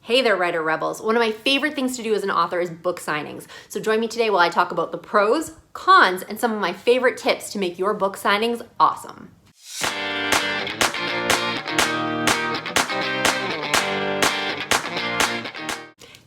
Hey there, writer rebels. One of my favorite things to do as an author is book signings. So join me today while I talk about the pros, cons, and some of my favorite tips to make your book signings awesome.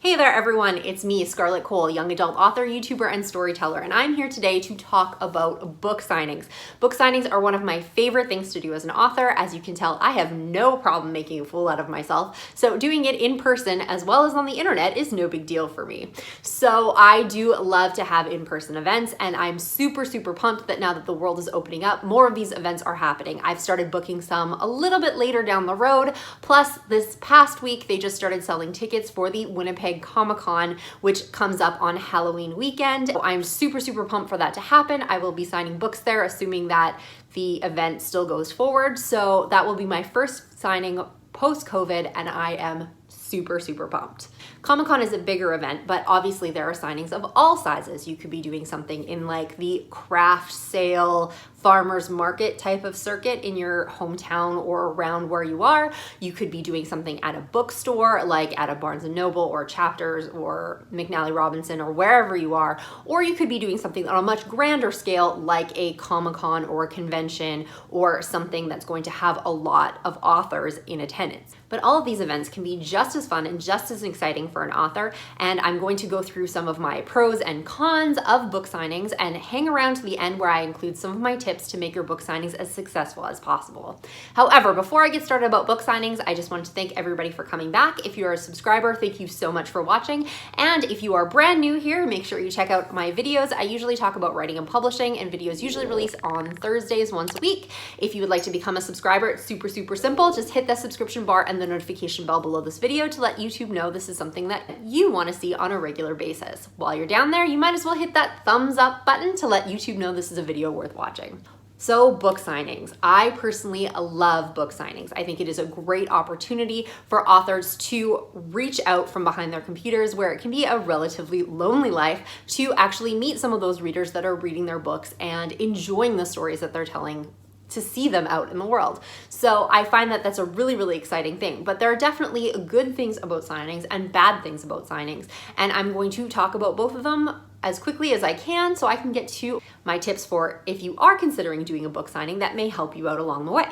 Hey there everyone, it's me, Scarlett Cole, young adult author, YouTuber, and storyteller, and I'm here today to talk about book signings. Book signings are one of my favorite things to do as an author. As you can tell, I have no problem making a fool out of myself, so doing it in person as well as on the internet is no big deal for me. So I do love to have in-person events, and I'm super pumped that now that the world is opening up, more of these events are happening. I've started booking some a little bit later down the road, plus this past week they just started selling tickets for the Winnipeg Comic-Con, which comes up on Halloween weekend. I'm super pumped for that to happen. I will be signing books there, assuming that the event still goes forward. So that will be my first signing post-COVID, and I am super pumped. Comic-Con is a bigger event, but obviously there are signings of all sizes. You could be doing something in like the craft sale, farmer's market type of circuit in your hometown or around where you are. You could be doing something at a bookstore, like at a Barnes & Noble or Chapters or McNally Robinson or wherever you are. Or you could be doing something on a much grander scale, like a Comic-Con or a convention or something that's going to have a lot of authors in attendance. But all of these events can be just as fun and just as exciting for an author, and I'm going to go through some of my pros and cons of book signings and hang around to the end where I include some of my tips to make your book signings as successful as possible. However, before I get started about book signings, I just want to thank everybody for coming back. If you're a subscriber, thank you so much for watching. And if you are brand new here, make sure you check out my videos. I usually talk about writing and publishing, and videos usually release on Thursdays once a week. If you would like to become a subscriber, it's super simple. Just hit that subscription bar and the notification bell below this video to let YouTube know this is something that you want to see on a regular basis. While you're down there, you might as well hit that thumbs up button to let YouTube know this is a video worth watching. So book signings. I personally love book signings. I think it is a great opportunity for authors to reach out from behind their computers, where it can be a relatively lonely life, to actually meet some of those readers that are reading their books and enjoying the stories that they're telling, to see them out in the world. So I find that that's a really exciting thing. But there are definitely good things about signings and bad things about signings. And I'm going to talk about both of them as quickly as I can so I can get to my tips for if you are considering doing a book signing that may help you out along the way.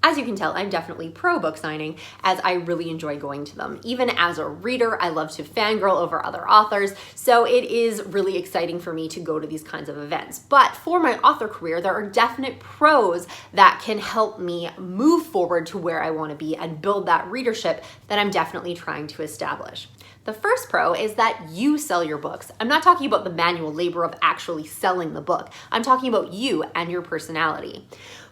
As you can tell, I'm definitely pro book signing, as I really enjoy going to them. Even as a reader, I love to fangirl over other authors, so it is really exciting for me to go to these kinds of events. But for my author career, there are definite pros that can help me move forward to where I want to be and build that readership that I'm definitely trying to establish. The first pro is that you sell your books. I'm not talking about the manual labor of actually selling the book. I'm talking about you and your personality.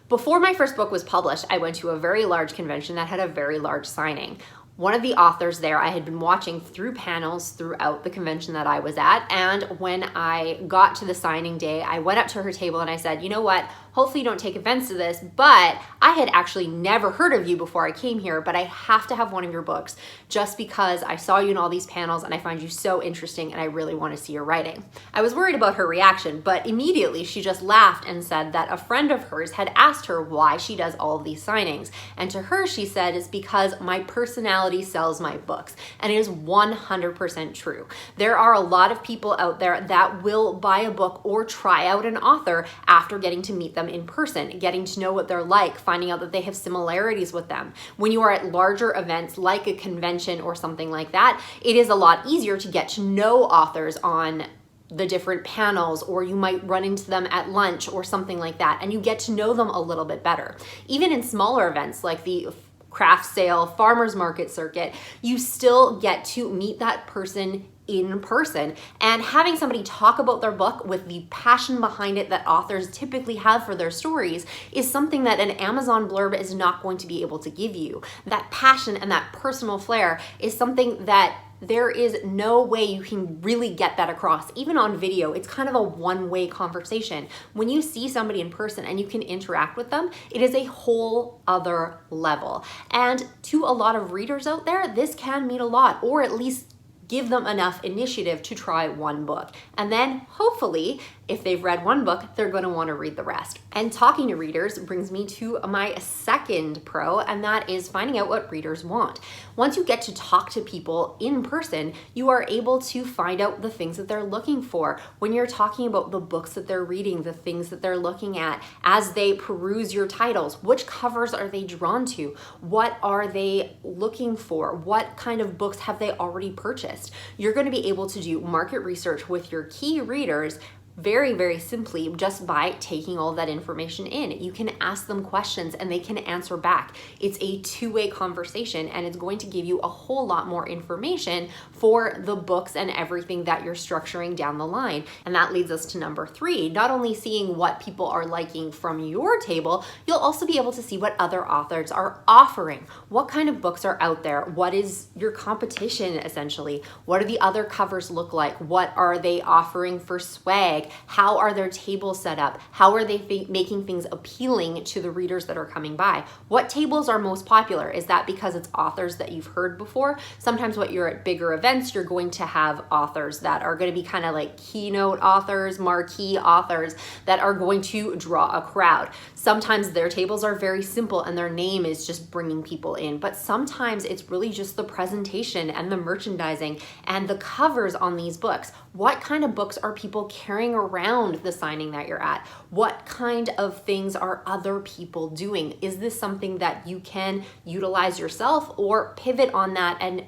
Before my first book was published, I went to a very large convention that had a very large signing. One of the authors there I had been watching through panels throughout the convention that I was at, and when I got to the signing day, I went up to her table and I said, you know what, hopefully you don't take offense to this, but I had actually never heard of you before I came here, but I have to have one of your books just because I saw you in all these panels and I find you so interesting and I really want to see your writing. I was worried about her reaction, but immediately she just laughed and said that a friend of hers had asked her why she does all of these signings. And to her, she said, it's because my personality sells my books. And it is 100% true. There are a lot of people out there that will buy a book or try out an author after getting to meet them in person, getting to know what they're like, finding out that they have similarities with them. When you are at larger events like a convention or something like that, it is a lot easier to get to know authors on the different panels, or you might run into them at lunch or something like that, and you get to know them a little bit better. Even in smaller events like the craft sale, farmer's market circuit, you still get to meet that person in person, and having somebody talk about their book with the passion behind it that authors typically have for their stories is something that an Amazon blurb is not going to be able to give you. That passion and that personal flair is something that there is no way you can really get that across. Even on video, it's kind of a one-way conversation. When you see somebody in person and you can interact with them, it is a whole other level. And to a lot of readers out there, this can mean a lot, or at least give them enough initiative to try one book. And then hopefully, if they've read one book, they're going to want to read the rest. And talking to readers brings me to my second pro, and that is finding out what readers want. Once you get to talk to people in person, you are able to find out the things that they're looking for. When you're talking about the books that they're reading, the things that they're looking at, as they peruse your titles, which covers are they drawn to? What are they looking for? What kind of books have they already purchased? You're going to be able to do market research with your key readers very, very simply just by taking all that information in. You can ask them questions and they can answer back. It's a two-way conversation, and it's going to give you a whole lot more information for the books and everything that you're structuring down the line. And that leads us to number 3, not only seeing what people are liking from your table, you'll also be able to see what other authors are offering. What kind of books are out there? What is your competition essentially? What do the other covers look like? What are they offering for swag? How are their tables set up? How are they making things appealing to the readers that are coming by? What tables are most popular? Is that because it's authors that you've heard before? Sometimes when you're at bigger events, you're going to have authors that are going to be kind of like keynote authors, marquee authors that are going to draw a crowd. Sometimes their tables are very simple and their name is just bringing people in, but sometimes it's really just the presentation and the merchandising and the covers on these books. What kind of books are people carrying around the signing that you're at? What kind of things are other people doing? Is this something that you can utilize yourself or pivot on that and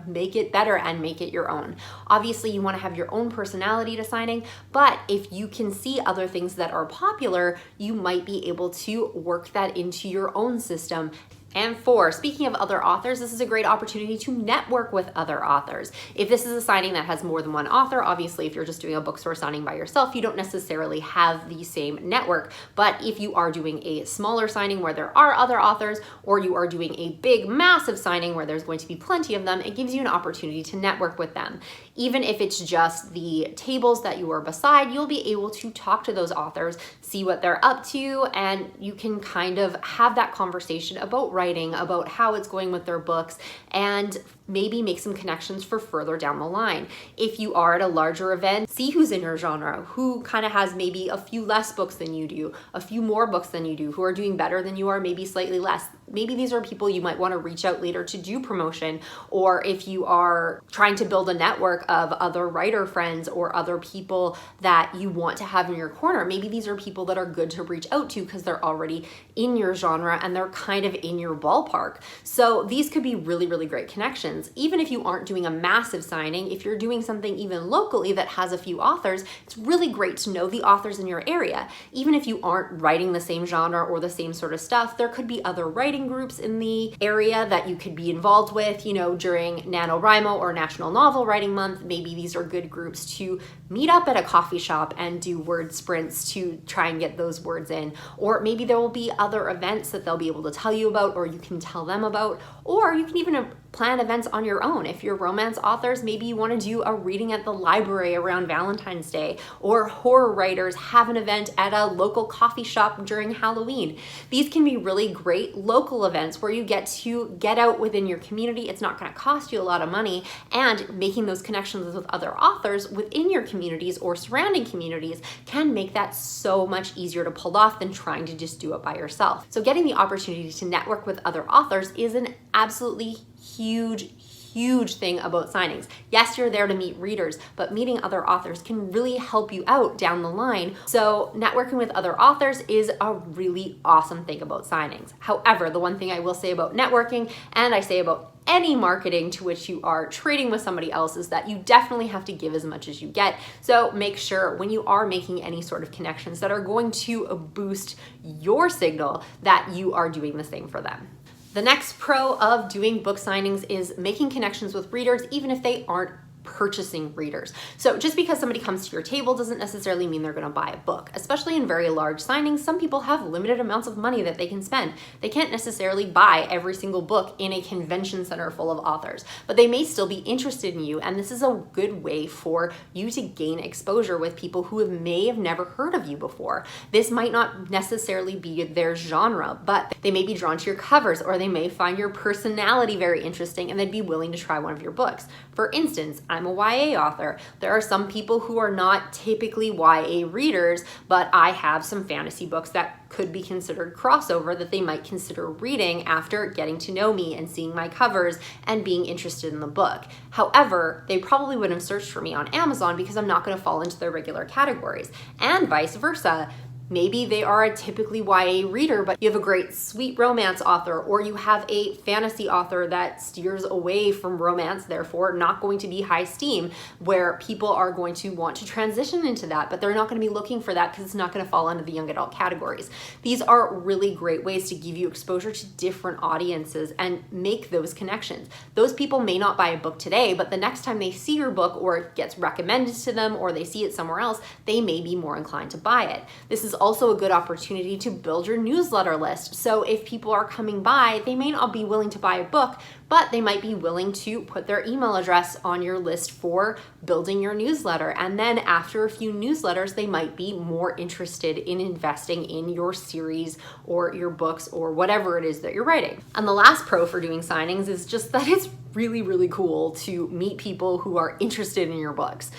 make it better and make it your own? Obviously, you want to have your own personality to signing, but if you can see other things that are popular, you might be able to work that into your own system. And 4, speaking of other authors, this is a great opportunity to network with other authors. If this is a signing that has more than one author, obviously if you're just doing a bookstore signing by yourself, you don't necessarily have the same network. But if you are doing a smaller signing where there are other authors, or you are doing a big, massive signing where there's going to be plenty of them, it gives you an opportunity to network with them. Even if it's just the tables that you are beside, you'll be able to talk to those authors, see what they're up to, and you can kind of have that conversation about writing, about how it's going with their books, and maybe make some connections for further down the line. If you are at a larger event, see who's in your genre, who kind of has maybe a few less books than you do, a few more books than you do, who are doing better than you are, maybe slightly less. Maybe these are people you might want to reach out later to do promotion, or if you are trying to build a network of other writer friends or other people that you want to have in your corner, maybe these are people that are good to reach out to because they're already in your genre and they're kind of in your ballpark. So these could be really, really great connections. Even if you aren't doing a massive signing, if you're doing something even locally that has a few authors, it's really great to know the authors in your area. Even if you aren't writing the same genre or the same sort of stuff, there could be other writing groups in the area that you could be involved with, during NaNoWriMo or National Novel Writing Month. Maybe these are good groups to meet up at a coffee shop and do word sprints to try and get those words in. Or maybe there will be other events that they'll be able to tell you about, or you can tell them about, or you can even plan events on your own. If you're romance authors, maybe you want to do a reading at the library around Valentine's Day, or horror writers have an event at a local coffee shop during Halloween. These can be really great local events where you get to get out within your community. It's not going to cost you a lot of money, and making those connections with other authors within your communities or surrounding communities can make that so much easier to pull off than trying to just do it by yourself. So getting the opportunity to network with other authors is an absolutely huge thing about signings. Yes, you're there to meet readers, but meeting other authors can really help you out down the line. So networking with other authors is a really awesome thing about signings. However, the one thing I will say about networking, and I say about any marketing to which you are trading with somebody else, is that you definitely have to give as much as you get. So make sure when you are making any sort of connections that are going to boost your signal that you are doing the same for them. The next pro of doing book signings is making connections with readers, even if they aren't purchasing readers. So just because somebody comes to your table doesn't necessarily mean they're going to buy a book. Especially in very large signings, some people have limited amounts of money that they can spend. They can't necessarily buy every single book in a convention center full of authors, but they may still be interested in you, and this is a good way for you to gain exposure with people who may have never heard of you before. This might not necessarily be their genre, but they may be drawn to your covers, or they may find your personality very interesting and they'd be willing to try one of your books. For instance, I'm a YA author. There are some people who are not typically YA readers, but I have some fantasy books that could be considered crossover that they might consider reading after getting to know me and seeing my covers and being interested in the book. However, they probably wouldn't have searched for me on Amazon because I'm not going to fall into their regular categories, and vice versa. Maybe they are a typically YA reader, but you have a great sweet romance author, or you have a fantasy author that steers away from romance, therefore not going to be high steam, where people are going to want to transition into that, but they're not going to be looking for that because it's not going to fall under the young adult categories. These are really great ways to give you exposure to different audiences and make those connections. Those people may not buy a book today, but the next time they see your book, or it gets recommended to them, or they see it somewhere else, they may be more inclined to buy it. This is also a good opportunity to build your newsletter list. So if people are coming by, they may not be willing to buy a book, but they might be willing to put their email address on your list for building your newsletter. And then after a few newsletters, they might be more interested in investing in your series or your books or whatever it is that you're writing. And the last pro for doing signings is just that it's really, really cool to meet people who are interested in your books.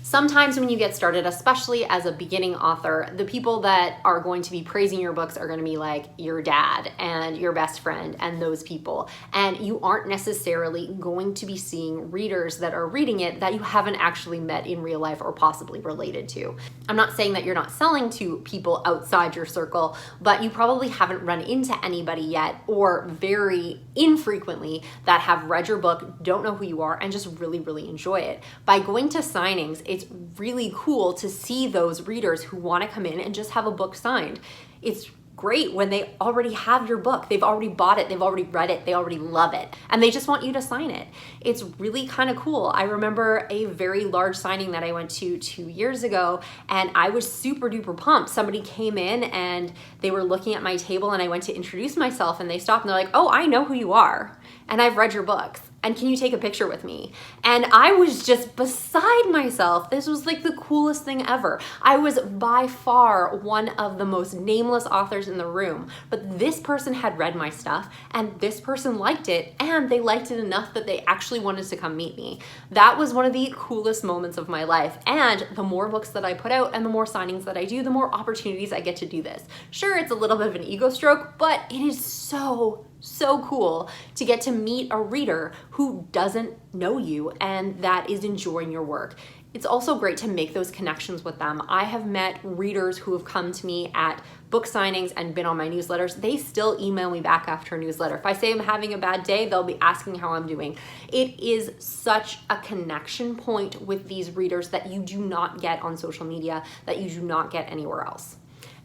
Sometimes when you get started, especially as a beginning author, the people that are going to be praising your books are going to be like your dad and your best friend and those people. And you aren't necessarily going to be seeing readers that are reading it that you haven't actually met in real life or possibly related to. I'm not saying that you're not selling to people outside your circle, but you probably haven't run into anybody yet, or very infrequently, that have read your book, don't know who you are, and just really, really enjoy it. By going to signings, it's really cool to see those readers who want to come in and just have a book signed. It's great when they already have your book. They've already bought it, they've already read it, they already love it, and they just want you to sign it. It's really kind of cool. I remember a very large signing that I went to 2 years ago, and I was super duper pumped. Somebody came in and they were looking at my table, and I went to introduce myself, and they stopped and they're like, "Oh, I know who you are, and I've read your books. And can you take a picture with me?" And I was just beside myself. This was like the coolest thing ever. I was by far one of the most nameless authors in the room, but this person had read my stuff, and this person liked it, and they liked it enough that they actually wanted to come meet me. That was one of the coolest moments of my life. And the more books that I put out and the more signings that I do, the more opportunities I get to do this. Sure, it's a little bit of an ego stroke, but it is so cool to get to meet a reader who doesn't know you and that is enjoying your work. It's also great to make those connections with them. I have met readers who have come to me at book signings and been on my newsletters. They still email me back after a newsletter. If I say I'm having a bad day, they'll be asking how I'm doing. It is such a connection point with these readers that you do not get on social media, that you do not get anywhere else.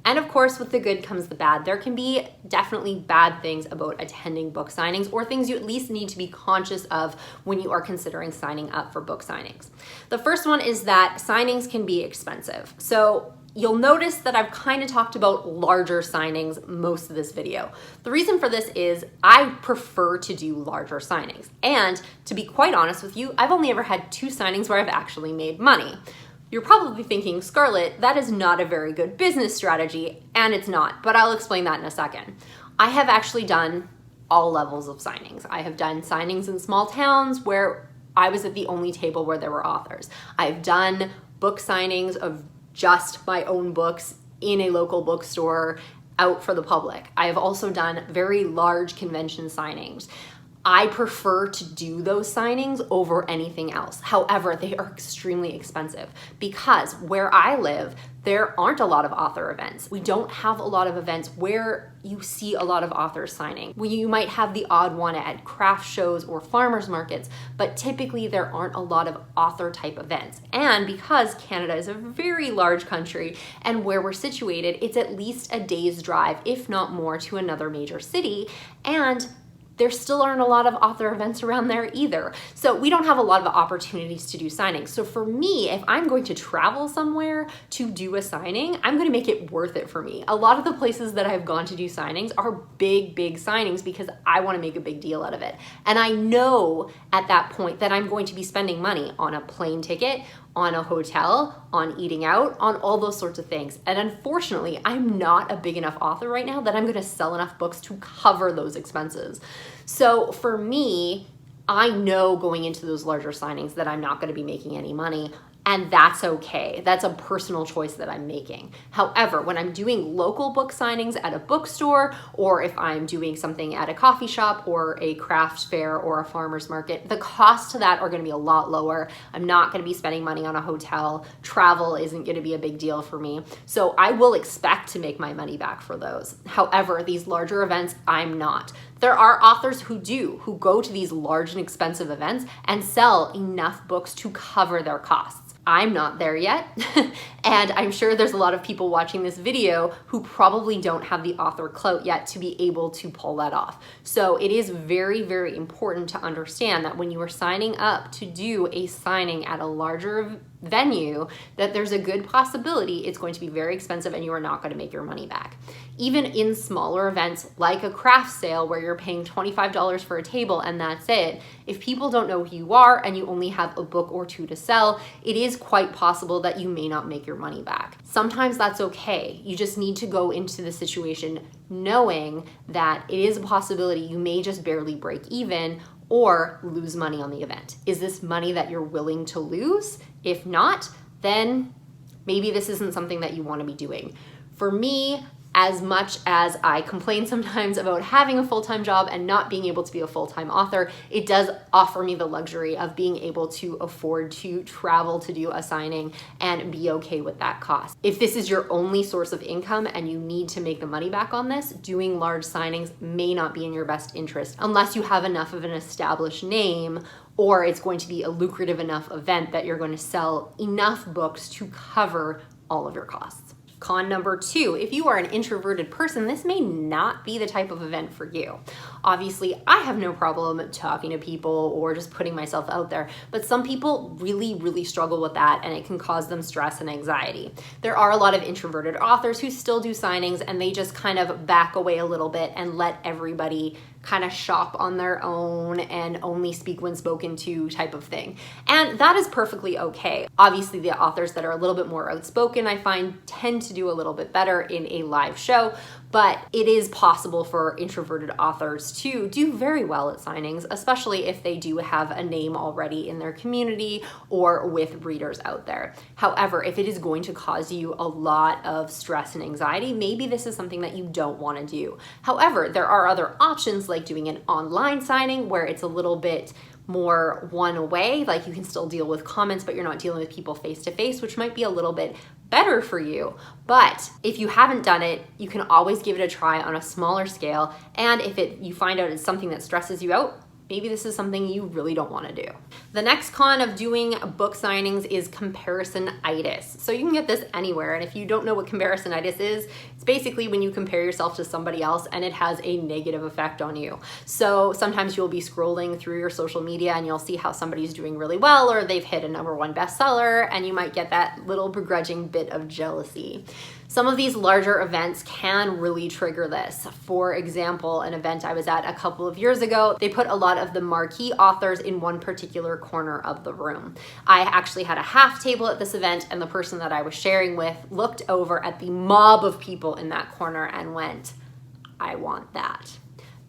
And of course, with the good comes the bad. There can be definitely bad things about attending book signings, or things you at least need to be conscious of when you are considering signing up for book signings. The first one is that signings can be expensive. So you'll notice that I've kind of talked about larger signings most of this video. The reason for this is I prefer to do larger signings. And to be quite honest with you, I've only ever had 2 signings where I've actually made money. You're probably thinking, Scarlett, that is not a very good business strategy, and it's not, but I'll explain that in a second. I have actually done all levels of signings. I have done signings in small towns where I was at the only table where there were authors. I've done book signings of just my own books in a local bookstore out for the public. I have also done very large convention signings. I prefer to do those signings over anything else. However, they are extremely expensive because where I live, there aren't a lot of author events. We don't have a lot of events where you see a lot of authors signing. You might have the odd one at craft shows or farmers markets, but typically there aren't a lot of author type events. And because Canada is a very large country and where we're situated, it's at least a day's drive, if not more, to another major city. And there still aren't a lot of author events around there either. So we don't have a lot of opportunities to do signings. So for me, if I'm going to travel somewhere to do a signing, I'm going to make it worth it for me. A lot of the places that I've gone to do signings are big signings because I want to make a big deal out of it. And I know at that point that I'm going to be spending money on a plane ticket, on a hotel, on eating out, on all those sorts of things. And unfortunately, I'm not a big enough author right now that I'm gonna sell enough books to cover those expenses. So for me, I know going into those larger signings that I'm not gonna be making any money, and that's okay. That's a personal choice that I'm making. However, when I'm doing local book signings at a bookstore, or if I'm doing something at a coffee shop or a craft fair or a farmer's market, the costs to that are gonna be a lot lower. I'm not gonna be spending money on a hotel. Travel isn't gonna be a big deal for me. So I will expect to make my money back for those. However, these larger events, I'm not. There are authors who go to these large and expensive events and sell enough books to cover their costs. I'm not there yet, and I'm sure there's a lot of people watching this video who probably don't have the author clout yet to be able to pull that off. So it is very important to understand that when you are signing up to do a signing at a larger venue, that there's a good possibility it's going to be very expensive and you are not going to make your money back. Even in smaller events like a craft sale where you're paying $25 for a table and that's it, if people don't know who you are and you only have a book or two to sell, it is quite possible that you may not make your money back. Sometimes that's okay. You just need to go into the situation knowing that it is a possibility you may just barely break even or lose money on the event. Is this money that you're willing to lose? If not, then maybe this isn't something that you want to be doing. For me, as much as I complain sometimes about having a full-time job and not being able to be a full-time author, it does offer me the luxury of being able to afford to travel to do a signing and be okay with that cost. If this is your only source of income and you need to make the money back on this, doing large signings may not be in your best interest unless you have enough of an established name or it's going to be a lucrative enough event that you're going to sell enough books to cover all of your costs. Con number 2, if you are an introverted person, this may not be the type of event for you. Obviously, I have no problem talking to people or just putting myself out there, but some people really struggle with that and it can cause them stress and anxiety. There are a lot of introverted authors who still do signings and they just kind of back away a little bit and let everybody kind of shop on their own and only speak when spoken to type of thing. And that is perfectly okay. Obviously, the authors that are a little bit more outspoken, I find, tend to do a little bit better in a live show, but it is possible for introverted authors to do very well at signings, especially if they do have a name already in their community or with readers out there. However, if it is going to cause you a lot of stress and anxiety, maybe this is something that you don't want to do. However, there are other options like doing an online signing where it's a little bit more one way, like you can still deal with comments, but you're not dealing with people face to face, which might be a little bit better for you. But if you haven't done it, you can always give it a try on a smaller scale. And if you find out it's something that stresses you out, maybe this is something you really don't want to do. The next con of doing book signings is comparisionitis. So you can get this anywhere, and if you don't know what comparisionitis is, it's basically when you compare yourself to somebody else and it has a negative effect on you. So sometimes you'll be scrolling through your social media and you'll see how somebody's doing really well or they've hit a #1 bestseller, and you might get that little begrudging bit of jealousy. Some of these larger events can really trigger this. For example, an event I was at a couple of years ago, they put a lot of the marquee authors in one particular corner of the room. I actually had a half table at this event, and the person that I was sharing with looked over at the mob of people in that corner and went, "I want that."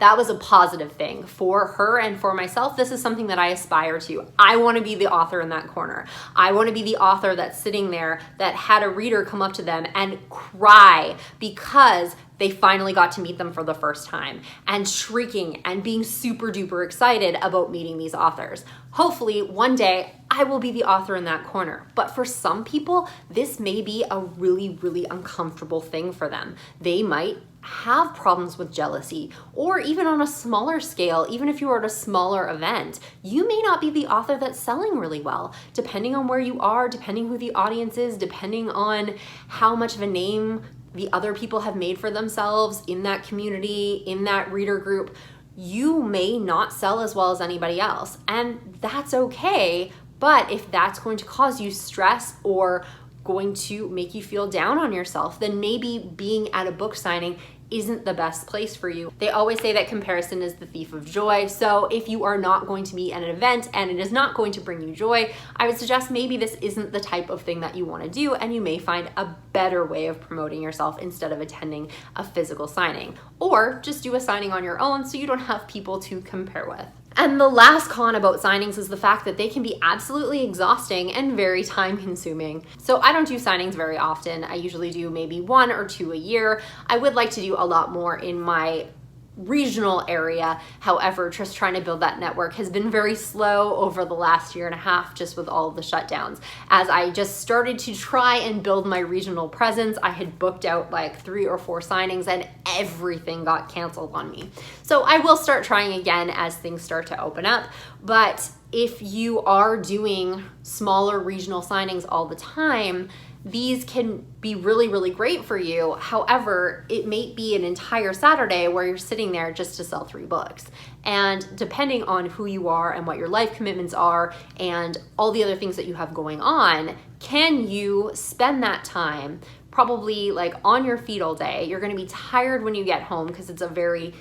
That was a positive thing for her and for myself. This is something that I aspire to. I want to be the author in that corner. I want to be the author that's sitting there that had a reader come up to them and cry because they finally got to meet them for the first time, and shrieking and being super duper excited about meeting these authors. Hopefully one day I will be the author in that corner. But for some people, this may be a really uncomfortable thing for them. They might have problems with jealousy, or even on a smaller scale, even if you are at a smaller event, you may not be the author that's selling really well, depending on where you are, depending who the audience is, depending on how much of a name the other people have made for themselves in that community, in that reader group. you may not sell as well as anybody else, and that's okay. But if that's going to cause you stress or going to make you feel down on yourself, then maybe being at a book signing isn't the best place for you. They always say that comparison is the thief of joy. So if you are not going to be at an event and it is not going to bring you joy, I would suggest maybe this isn't the type of thing that you want to do, and you may find a better way of promoting yourself instead of attending a physical signing. Or just do a signing on your own so you don't have people to compare with. And the last con about signings is the fact that they can be absolutely exhausting and very time consuming. So I don't do signings very often. I usually do maybe 1 or 2 a year. I would like to do a lot more in my regional area. However, just trying to build that network has been very slow over the last year and a half, just with all of the shutdowns. As I just started to try and build my regional presence, I had booked out like 3 or 4 signings and everything got canceled on me. So I will start trying again as things start to open up. But if you are doing smaller regional signings all the time, these can be really, really great for you. However, it may be an entire Saturday where you're sitting there just to sell 3 books. And depending on who you are and what your life commitments are and all the other things that you have going on, can you spend that time probably like on your feet all day? You're gonna be tired when you get home because it's a very,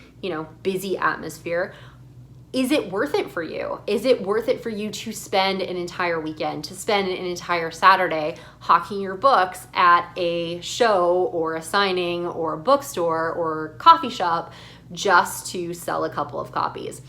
busy atmosphere. Is it worth it for you? Is it worth it for you to spend an entire weekend, to spend an entire Saturday hawking your books at a show or a signing or a bookstore or coffee shop just to sell a couple of copies?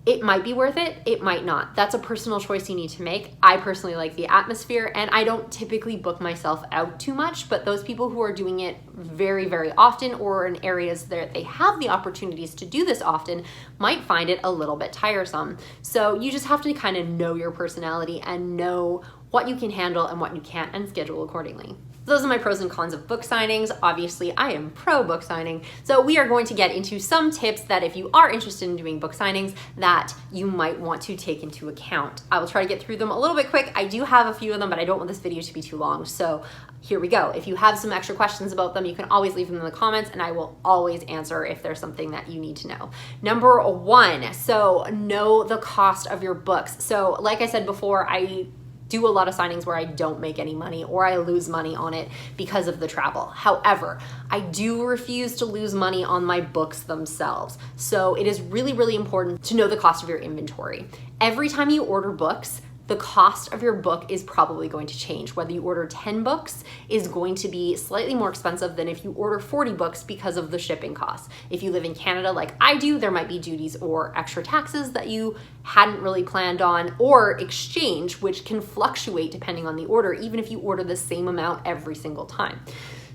It might be worth it, it might not. That's a personal choice you need to make. I personally like the atmosphere, and I don't typically book myself out too much, but those people who are doing it very, very often or in areas that they have the opportunities to do this often might find it a little bit tiresome. So you just have to kind of know your personality and know what you can handle and what you can't, and schedule accordingly. Those are my pros and cons of book signings. Obviously, I am pro book signing. So we are going to get into some tips that if you are interested in doing book signings that you might want to take into account. I will try to get through them a little bit quick. I do have a few of them, but I don't want this video to be too long. So here we go. If you have some extra questions about them, you can always leave them in the comments and I will always answer if there's something that you need to know. Number 1, so know the cost of your books. So like I said before, I do a lot of signings where I don't make any money or I lose money on it because of the travel. However, I do refuse to lose money on my books themselves. So it is really, really important to know the cost of your inventory. Every time you order books, the cost of your book is probably going to change. Whether you order 10 books is going to be slightly more expensive than if you order 40 books because of the shipping costs. If you live in Canada like I do, there might be duties or extra taxes that you hadn't really planned on, or exchange, which can fluctuate depending on the order, even if you order the same amount every single time.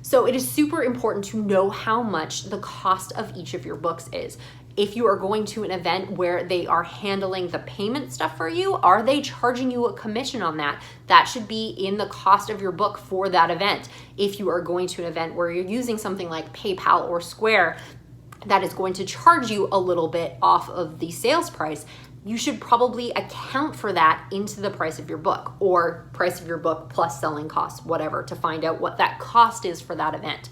So it is super important to know how much the cost of each of your books is. If you are going to an event where they are handling the payment stuff for you, are they charging you a commission on that? That should be in the cost of your book for that event. If you are going to an event where you're using something like PayPal or Square, that is going to charge you a little bit off of the sales price. You should probably account for that into the price of your book, or price of your book plus selling costs, whatever, to find out what that cost is for that event.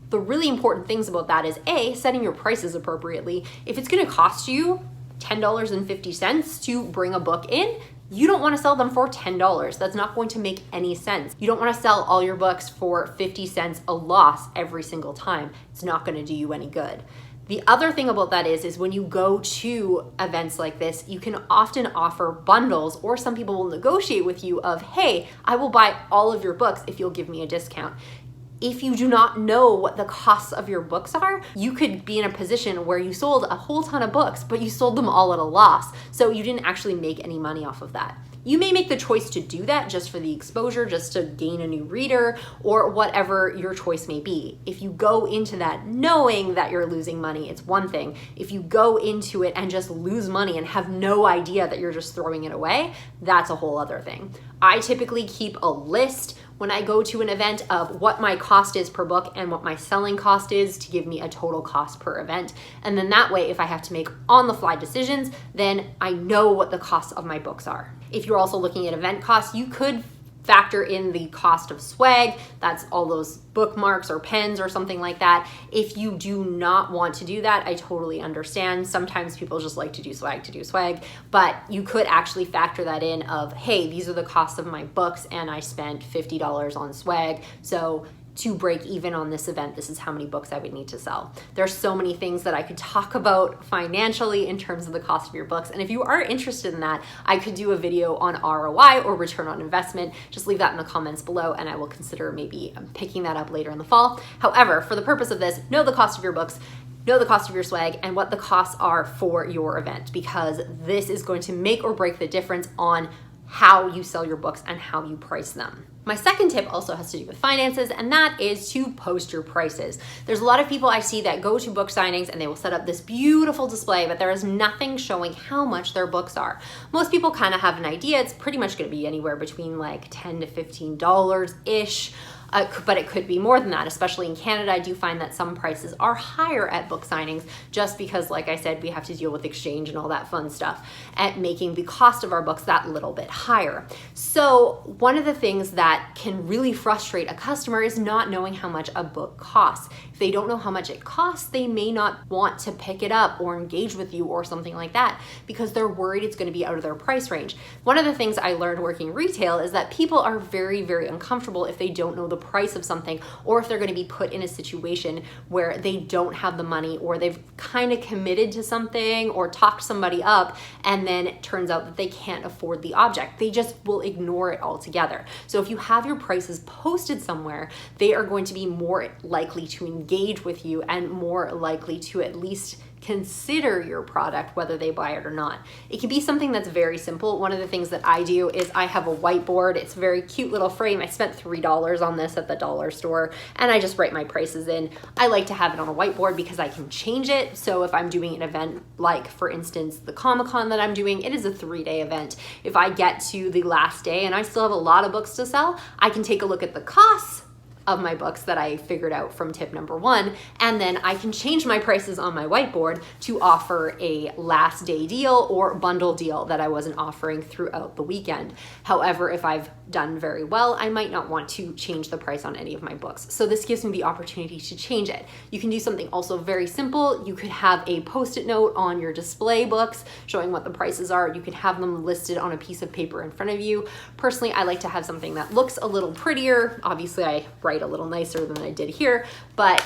The really important things about that is A, setting your prices appropriately. If it's gonna cost you $10.50 to bring a book in, you don't wanna sell them for $10. That's not going to make any sense. You don't wanna sell all your books for 50 cents a loss every single time. It's not gonna do you any good. The other thing about that is when you go to events like this, you can often offer bundles, or some people will negotiate with you of, hey, I will buy all of your books if you'll give me a discount. If you do not know what the costs of your books are, you could be in a position where you sold a whole ton of books, but you sold them all at a loss. So you didn't actually make any money off of that. You may make the choice to do that just for the exposure, just to gain a new reader, or whatever your choice may be. If you go into that knowing that you're losing money, it's one thing. If you go into it and just lose money and have no idea that you're just throwing it away, that's a whole other thing. I typically keep a list when I go to an event of what my cost is per book and what my selling cost is to give me a total cost per event. And then that way, if I have to make on-the-fly decisions, then I know what the costs of my books are. If you're also looking at event costs, you could factor in the cost of swag. That's all those bookmarks or pens or something like that. If you do not want to do that, I totally understand. Sometimes people just like to do swag, but you could actually factor that in of, hey, these are the costs of my books and I spent $50 on swag. So to break even on this event, this is how many books I would need to sell. There's so many things that I could talk about financially in terms of the cost of your books. And if you are interested in that, I could do a video on ROI or return on investment. Just leave that in the comments below and I will consider maybe picking that up later in the fall. However, for the purpose of this, know the cost of your books, know the cost of your swag, and what the costs are for your event, because this is going to make or break the difference on how you sell your books and how you price them. My second tip also has to do with finances, and that is to post your prices. There's a lot of people I see that go to book signings and they will set up this beautiful display, but there is nothing showing how much their books are. Most people kind of have an idea. It's pretty much going to be anywhere between like $10 to $15-ish. But it could be more than that, especially in Canada. I do find that some prices are higher at book signings just because, like I said, we have to deal with exchange and all that fun stuff at making the cost of our books that little bit higher. So one of the things that can really frustrate a customer is not knowing how much a book costs. If they don't know how much it costs, they may not want to pick it up or engage with you or something like that because they're worried it's going to be out of their price range. One of the things I learned working retail is that people are very, very uncomfortable if they don't know the price of something, or if they're going to be put in a situation where they don't have the money, or they've kind of committed to something or talked somebody up and then it turns out that they can't afford the object. They just will ignore it altogether. So if you have your prices posted somewhere, they are going to be more likely to engage with you and more likely to at least consider your product, whether they buy it or not. It can be something that's very simple. One of the things that I do is I have a whiteboard. It's a very cute little frame. I spent $3 on this at the dollar store and I just write my prices in. I like to have it on a whiteboard because I can change it. So if I'm doing an event like, for instance, the Comic-Con that I'm doing, it is a 3-day event. If I get to the last day and I still have a lot of books to sell, I can take a look at the costs of my books that I figured out from tip number 1, and then I can change my prices on my whiteboard to offer a last day deal or bundle deal that I wasn't offering throughout the weekend. However, if I've done very well, I might not want to change the price on any of my books. So this gives me the opportunity to change it. You can do something also very simple. You could have a post-it note on your display books showing what the prices are. You can have them listed on a piece of paper in front of you. Personally, I like to have something that looks a little prettier. Obviously, I write a little nicer than I did here, but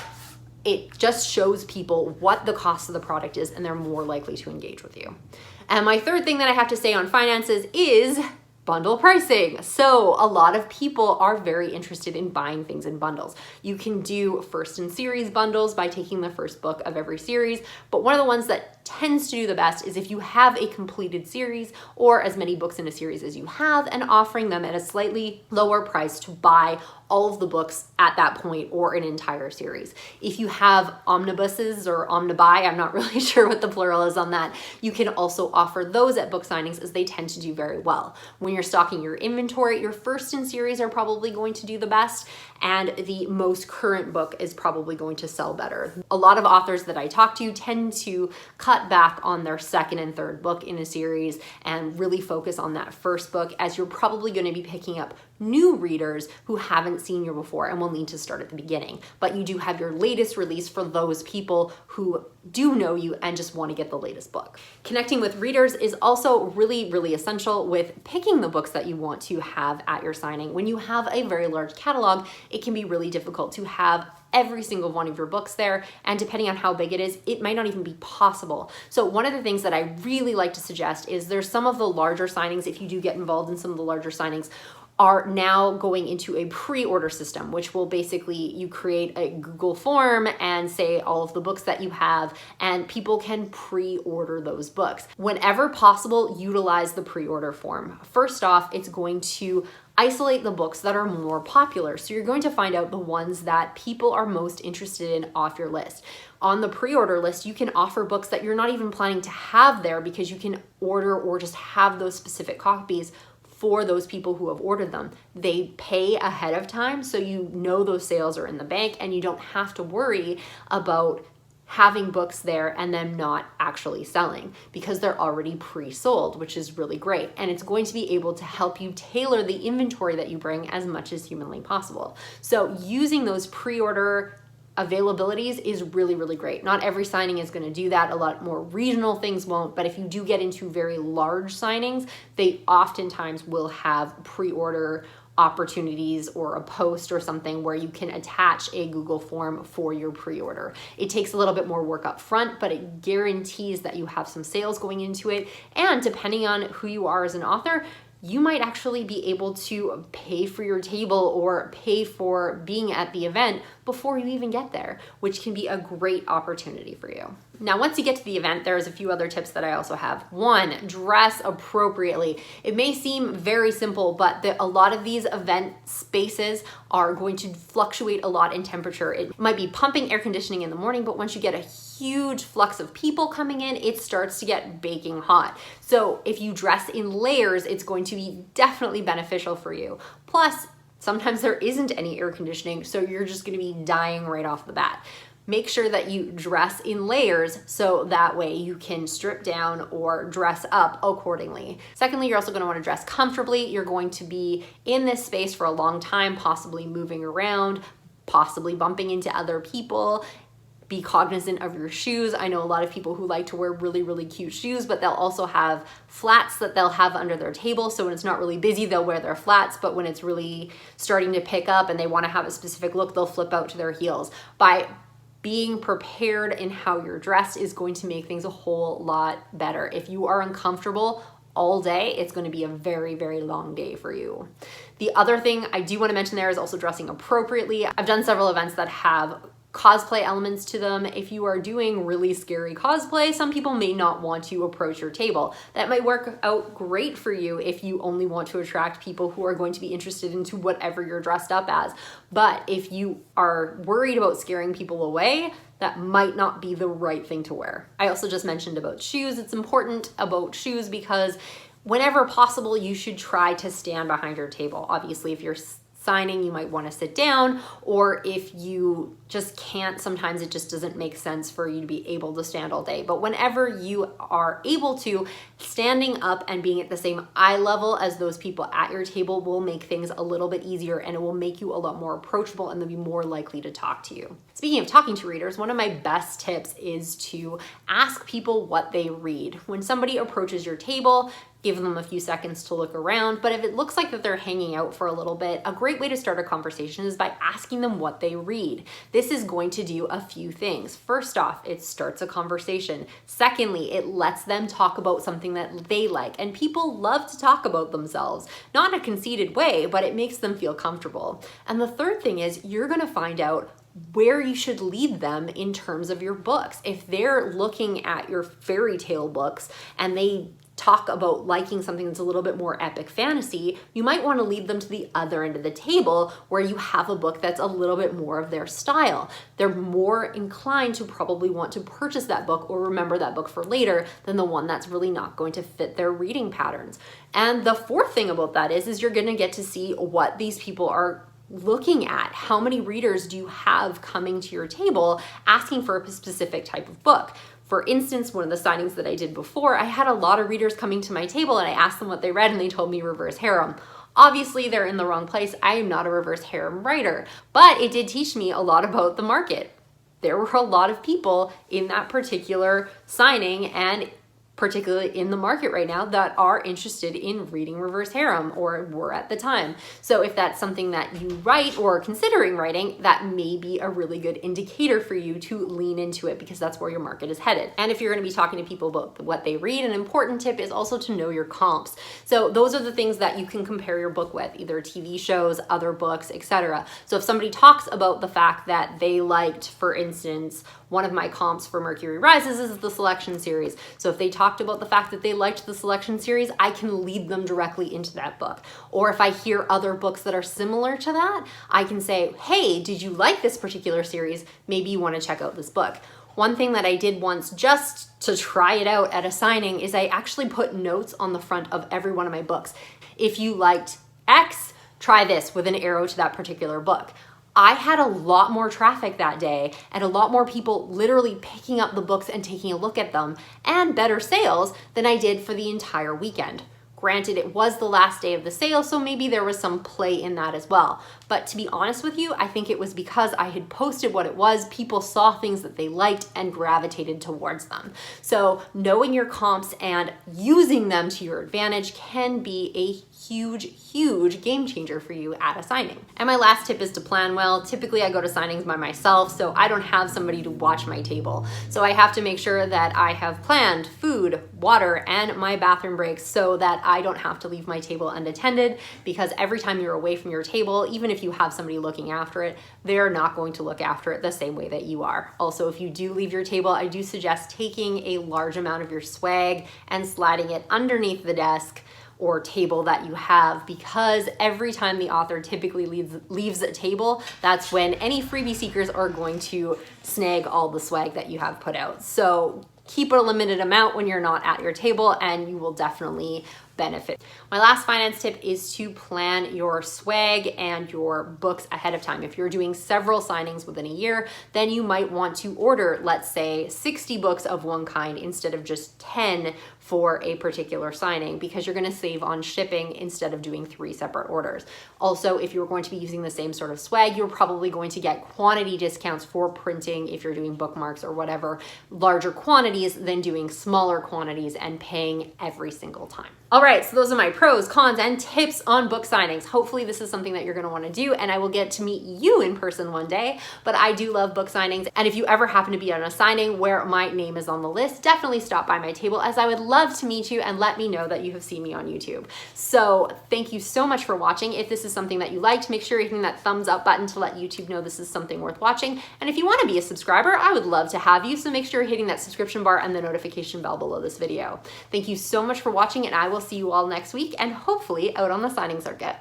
it just shows people what the cost of the product is and they're more likely to engage with you. And my third thing that I have to say on finances is bundle pricing. So a lot of people are very interested in buying things in bundles. You can do first in series bundles by taking the first book of every series, but one of the ones that tends to do the best is if you have a completed series or as many books in a series as you have and offering them at a slightly lower price to buy all of the books at that point or an entire series. If you have omnibuses or omnibuy, I'm not really sure what the plural is on that, you can also offer those at book signings as they tend to do very well. When you're stocking your inventory, your first in series are probably going to do the best and the most current book is probably going to sell better. A lot of authors that I talk to tend to cut back on their second and third book in a series and really focus on that first book, as you're probably going to be picking up new readers who haven't seen you before and will need to start at the beginning. But you do have your latest release for those people who do know you and just want to get the latest book. Connecting with readers is also really, really essential with picking the books that you want to have at your signing. When you have a very large catalog, it can be really difficult to have every single one of your books there, and depending on how big it is, it might not even be possible. So one of the things that I really like to suggest is there's some of the larger signings, if you do get involved in some of the larger signings, are now going into a pre-order system, which will basically, you create a Google form and say all of the books that you have, and people can pre-order those books. Whenever possible, utilize the pre-order form. First off, it's going to isolate the books that are more popular. So you're going to find out the ones that people are most interested in off your list. On the pre-order list, you can offer books that you're not even planning to have there because you can order or just have those specific copies for those people who have ordered them. They pay ahead of time, so you know those sales are in the bank and you don't have to worry about having books there and them not actually selling because they're already pre-sold, which is really great. And it's going to be able to help you tailor the inventory that you bring as much as humanly possible. So using those pre-order availabilities is really, really great. Not every signing is going to do that. A lot more regional things won't, but if you do get into very large signings, they oftentimes will have pre-order opportunities or a post or something where you can attach a Google form for your pre-order. It takes a little bit more work up front, but it guarantees that you have some sales going into it. And depending on who you are as an author, you might actually be able to pay for your table or pay for being at the event before you even get there, which can be a great opportunity for you. Now, once you get to the event, there's a few other tips that I also have. One, dress appropriately. It may seem very simple, but a lot of these event spaces are going to fluctuate a lot in temperature. It might be pumping air conditioning in the morning, but once you get a huge flux of people coming in, it starts to get baking hot. So if you dress in layers, it's going to be definitely beneficial for you. Plus, sometimes there isn't any air conditioning, so you're just gonna be dying right off the bat. Make sure that you dress in layers so that way you can strip down or dress up accordingly. Secondly, you're also going to want to dress comfortably. You're going to be in this space for a long time, possibly moving around, possibly bumping into other people. Be cognizant of your shoes. I know a lot of people who like to wear really, really cute shoes, but they'll also have flats that they'll have under their table. So when it's not really busy, they'll wear their flats, but when it's really starting to pick up and they want to have a specific look, they'll flip out to their heels. By being prepared in how you're dressed is going to make things a whole lot better. If you are uncomfortable all day, it's going to be a very, very long day for you. The other thing I do want to mention there is also dressing appropriately. I've done several events that have cosplay elements to them. If you are doing really scary cosplay, some people may not want to approach your table. That might work out great for you if you only want to attract people who are going to be interested into whatever you're dressed up as. But if you are worried about scaring people away, that might not be the right thing to wear. I also just mentioned about shoes. It's important about shoes because whenever possible, you should try to stand behind your table. Obviously, if you're signing, you might want to sit down, or if you just can't, sometimes it just doesn't make sense for you to be able to stand all day. But whenever you are able to, standing up and being at the same eye level as those people at your table will make things a little bit easier, and it will make you a lot more approachable and they'll be more likely to talk to you. Speaking of talking to readers, one of my best tips is to ask people what they read. When somebody approaches your table, give them a few seconds to look around, but if it looks like that they're hanging out for a little bit, a great way to start a conversation is by asking them what they read. This is going to do a few things. First off, it starts a conversation. Secondly, it lets them talk about something that they like, and people love to talk about themselves, not in a conceited way, but it makes them feel comfortable. And the third thing is you're gonna find out where you should lead them in terms of your books. If they're looking at your fairy tale books and they talk about liking something that's a little bit more epic fantasy, you might want to lead them to the other end of the table where you have a book that's a little bit more of their style. They're more inclined to probably want to purchase that book or remember that book for later than the one that's really not going to fit their reading patterns. And the fourth thing about that is you're going to get to see what these people are looking at. How many readers do you have coming to your table asking for a specific type of book? For instance, one of the signings that I did before, I had a lot of readers coming to my table and I asked them what they read and they told me reverse harem. Obviously, they're in the wrong place. I am not a reverse harem writer, but it did teach me a lot about the market. There were a lot of people in that particular signing and particularly in the market right now that are interested in reading reverse harem or were at the time. So if that's something that you write or are considering writing, that may be a really good indicator for you to lean into it because that's where your market is headed. And if you're going to be talking to people about what they read, an important tip is also to know your comps. So those are the things that you can compare your book with, either TV shows, other books, etc. So if somebody talks about the fact that they liked, for instance, one of my comps for Mercury Rises is the Selection series. So if they talked about the fact that they liked the Selection series, I can lead them directly into that book. Or if I hear other books that are similar to that, I can say, hey, did you like this particular series? Maybe you want to check out this book. One thing that I did once just to try it out at a signing is I actually put notes on the front of every one of my books. If you liked X, try this with an arrow to that particular book. I had a lot more traffic that day and a lot more people literally picking up the books and taking a look at them, and better sales than I did for the entire weekend. Granted, it was the last day of the sale, so maybe there was some play in that as well. But to be honest with you, I think it was because I had posted what it was, people saw things that they liked and gravitated towards them. So knowing your comps and using them to your advantage can be a huge game changer for you at a signing. And my last tip is to plan well. Typically I go to signings by myself, so I don't have somebody to watch my table. So I have to make sure that I have planned food, water, and my bathroom breaks so that I don't have to leave my table unattended, because every time you're away from your table, even if you have somebody looking after it, they're not going to look after it the same way that you are. Also, if you do leave your table, I do suggest taking a large amount of your swag and sliding it underneath the desk or table that you have, because every time the author typically leaves a table, that's when any freebie seekers are going to snag all the swag that you have put out. So keep a limited amount when you're not at your table and you will definitely benefit. My last finance tip is to plan your swag and your books ahead of time. If you're doing several signings within a year, then you might want to order, let's say, 60 books of one kind instead of just 10 for a particular signing, because you're going to save on shipping instead of doing 3 separate orders. Also, if you're going to be using the same sort of swag, you're probably going to get quantity discounts for printing if you're doing bookmarks or whatever, larger quantities than doing smaller quantities and paying every single time. All right, so those are my pros, cons, and tips on book signings. Hopefully this is something that you're gonna wanna do, and I will get to meet you in person one day, but I do love book signings. And if you ever happen to be on a signing where my name is on the list, definitely stop by my table, as I would love to meet you and let me know that you have seen me on YouTube. So thank you so much for watching. If this is something that you liked, make sure you're hitting that thumbs up button to let YouTube know this is something worth watching. And if you wanna be a subscriber, I would love to have you, so make sure you're hitting that subscription bar and the notification bell below this video. Thank you so much for watching, and I will see you all next week, and hopefully out on the signing circuit.